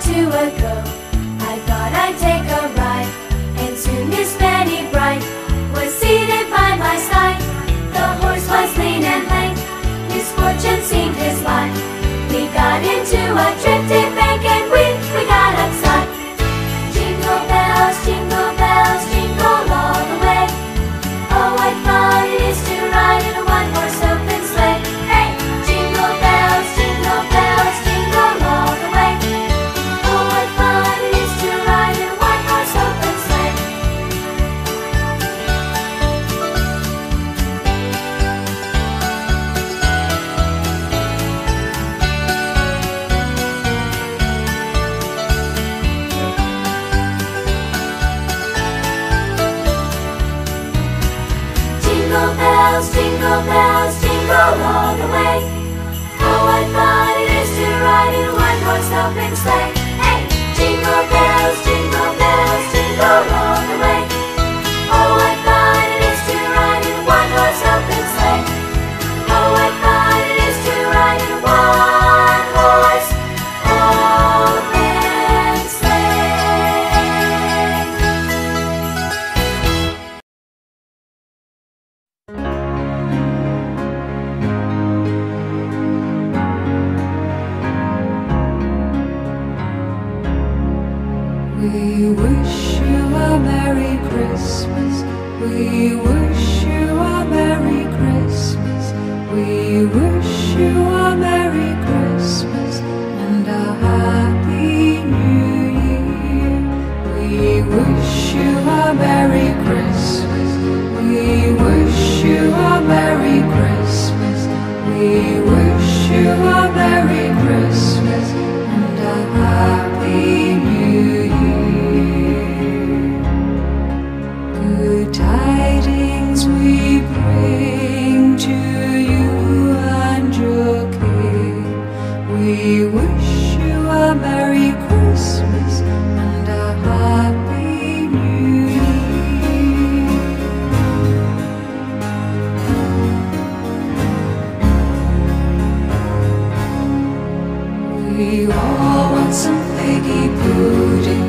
to a go. I thought I'd take a ride, and soon Miss Fanny Bright was seated by my side. The horse was lean and lank, misfortune seemed his lot. We got into a drifted bank and we got upside. Jingle bells, jingle all the way. Oh, what fun it is to ride in a one-horse open sleigh. Hey! Jingle bells, jingle all the way. Oh, what fun it is to ride in a one-horse open sleigh. Jingle bells, jingle all the way. Oh, what fun it is to ride in a one-horse open sleigh. Hey! Jingle bells, jingle all the way. Oh, what fun it is to ride in a one-horse open sleigh. Oh, what fun it is to ride in a one-horse open sleigh. We wish you a Merry Christmas. We wish you a Merry Christmas. We wish you a Merry Christmas and a Happy New Year. We wish you a Merry Christmas. We wish you a Merry Christmas. We wish you a Merry Christmas and a Happy New Year. Good tidings we bring to you and your king. We wish you a Merry Christmas and a Happy New Year. We all want some figgy pudding.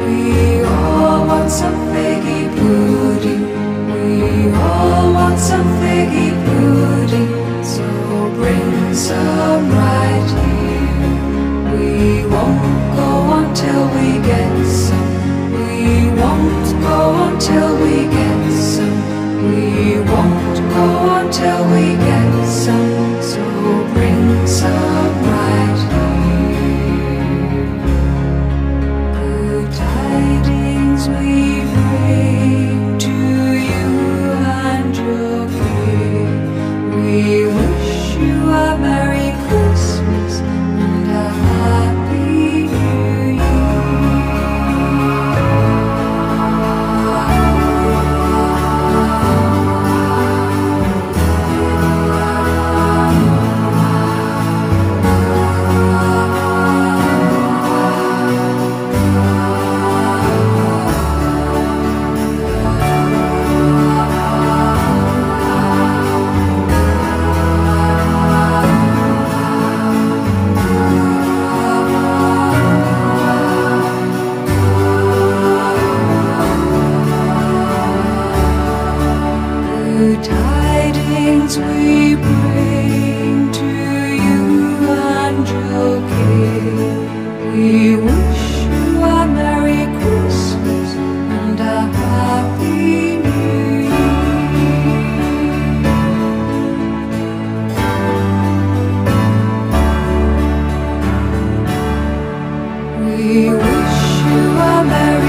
We all want some figgy pudding. We all want some figgy pudding. So bring some right here. We won't go until we get some. We won't go until we get some. We won't go until we get some. So bring some right here. Good tidings we bring to you and your king. We wish you a Merry Christmas and a Happy New Year. Good tidings we bring to you and your king. We wish you a Merry Christmas and a Happy New Year. We wish you a Merry